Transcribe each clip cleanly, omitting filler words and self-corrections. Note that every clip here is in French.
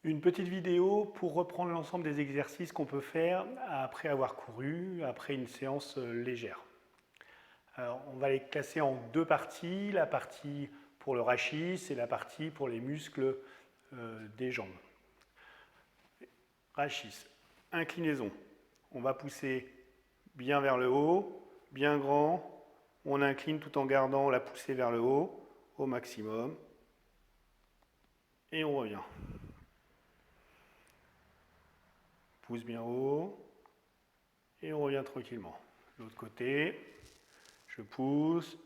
Une petite vidéo pour reprendre l'ensemble des exercices qu'on peut faire après avoir couru, après une séance légère. Alors, on va les classer en deux parties, la partie pour le rachis et la partie pour les muscles des jambes. Rachis, inclinaison. On va pousser bien vers le haut, bien grand. On incline tout en gardant la poussée vers le haut au maximum. Et on revient. Pousse bien haut. Et on revient tranquillement. L'autre côté, je pousse.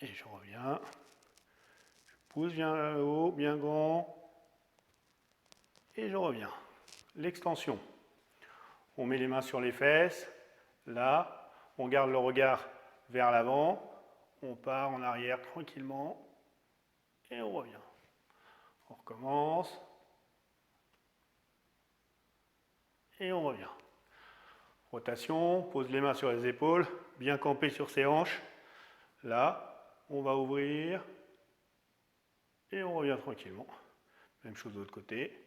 Et je reviens. Je pousse bien vers le haut, bien grand. Et je reviens. L'extension. On met les mains sur les fesses. Là, on garde le regard vers l'avant. On part en arrière tranquillement. Et on revient. On recommence. Et on revient. Rotation, pose les mains sur les épaules, bien camper sur ses hanches. Là, on va ouvrir. Et on revient tranquillement. Même chose de l'autre côté.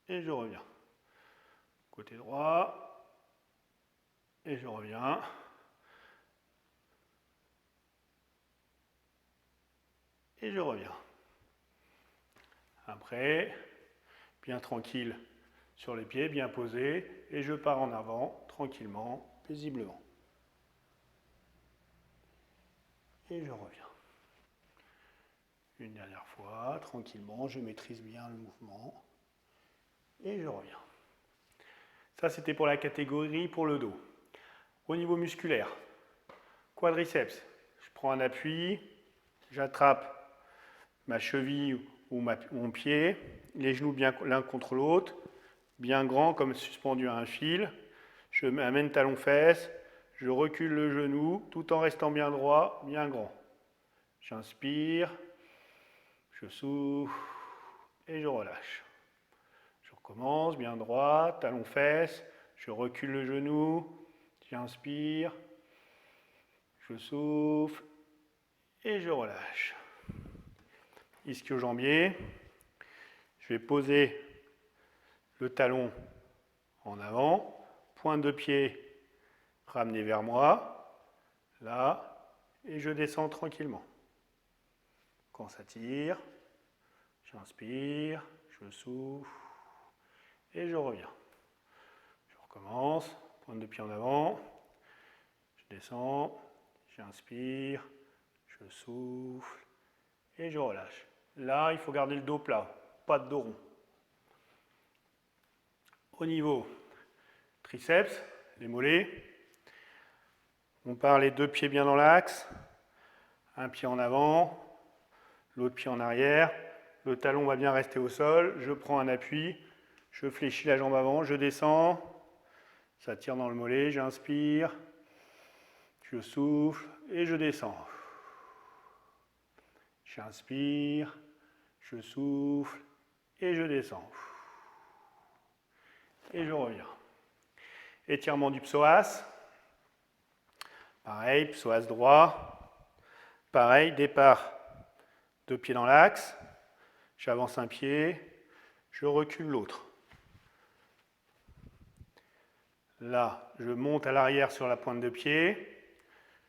Et je reviens. Côté droit. Et je reviens. Et je reviens. Après, bien tranquille sur les pieds, bien posé. Et je pars en avant, tranquillement, paisiblement. Et je reviens. Une dernière fois, tranquillement, je maîtrise bien le mouvement. Et je reviens. Ça, c'était pour la catégorie pour le dos. Au niveau musculaire, quadriceps, je prends un appui, j'attrape ma cheville ou mon pied, les genoux bien l'un contre l'autre, bien grand comme suspendu à un fil. Je m'amène talon-fesse, je recule le genou tout en restant bien droit, bien grand. J'inspire, je souffle et je relâche. Je recommence bien droit, talon-fesse, je recule le genou, j'inspire, je souffle et je relâche. Ischio-jambier, je vais poser le talon en avant, pointe de pied ramenée vers moi, là, et je descends tranquillement. Quand ça tire, j'inspire, je souffle et je reviens. Je recommence, pointe de pied en avant, je descends, j'inspire, je souffle et je relâche. Là, il faut garder le dos plat, pas de dos rond. Au niveau triceps, les mollets, on part les deux pieds bien dans l'axe, un pied en avant, l'autre pied en arrière, le talon va bien rester au sol, je prends un appui, je fléchis la jambe avant, je descends, ça tire dans le mollet, j'inspire, je souffle et je descends. J'inspire, je souffle et je descends. Et je reviens. Étirement du psoas. Pareil, psoas droit. Pareil, départ, deux pieds dans l'axe. J'avance un pied, je recule l'autre. Là, je monte à l'arrière sur la pointe de pied.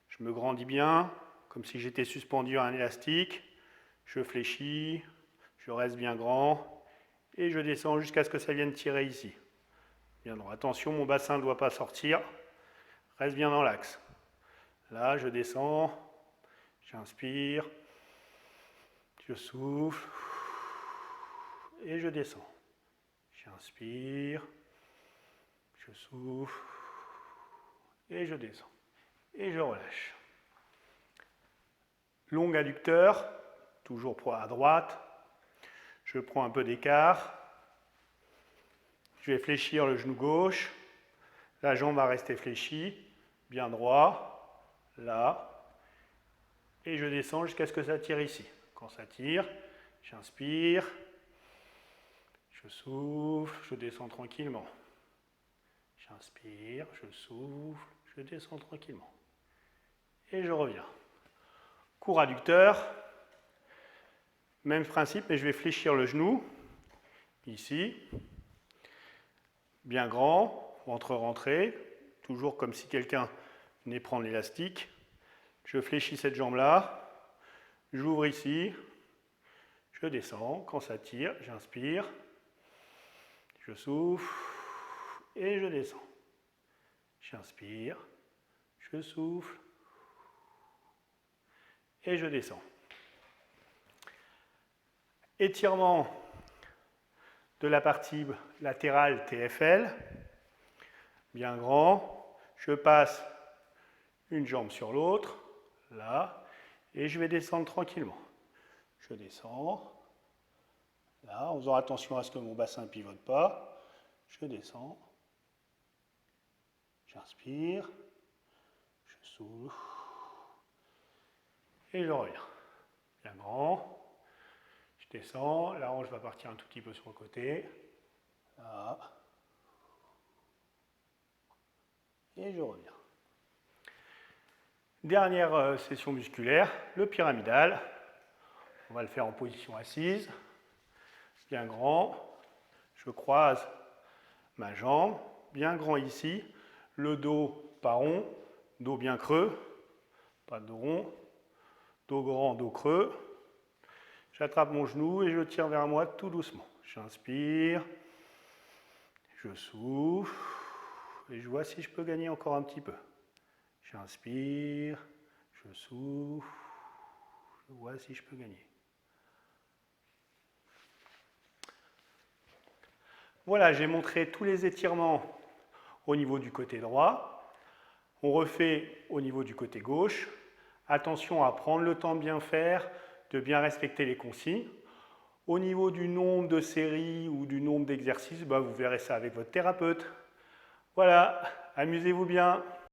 Je me grandis bien, comme si j'étais suspendu à un élastique. Je fléchis, je reste bien grand et je descends jusqu'à ce que ça vienne tirer ici. Bien droit. Attention, mon bassin ne doit pas sortir. Reste bien dans l'axe. Là, je descends, j'inspire, je souffle et je descends. J'inspire, je souffle et je descends. Et je relâche. Long adducteur, toujours à droite. Je prends un peu d'écart. Je vais fléchir le genou gauche. La jambe va rester fléchie, bien droit, là. Et je descends jusqu'à ce que ça tire ici. Quand ça tire, j'inspire, je souffle, je descends tranquillement. J'inspire, je souffle, je descends tranquillement. Et je reviens. Court adducteur. Même principe, mais je vais fléchir le genou, ici, bien grand, ventre rentré, toujours comme si quelqu'un venait prendre l'élastique. Je fléchis cette jambe-là, j'ouvre ici, je descends, quand ça tire, j'inspire, je souffle et je descends. J'inspire, je souffle et je descends. Étirement de la partie latérale TFL, bien grand. Je passe une jambe sur l'autre, là, et je vais descendre tranquillement. Je descends, là, en faisant attention à ce que mon bassin ne pivote pas. Je descends, j'inspire, je souffle, et je reviens. Bien grand. Je descends, la hanche va partir un tout petit peu sur le côté. Là. Et je reviens. Dernière session musculaire, le pyramidal. On va le faire en position assise. Bien grand. Je croise ma jambe. Bien grand ici. Le dos pas rond. Dos bien creux. Pas de dos rond. Dos grand, dos creux. J'attrape mon genou et je le tire vers moi tout doucement. J'inspire, je souffle et je vois si je peux gagner encore un petit peu. J'inspire, je souffle, je vois si je peux gagner. Voilà, j'ai montré tous les étirements au niveau du côté droit. On refait au niveau du côté gauche. Attention à prendre le temps de bien faire, de bien respecter les consignes. Au niveau du nombre de séries ou du nombre d'exercices, vous verrez ça avec votre thérapeute. Voilà, amusez-vous bien.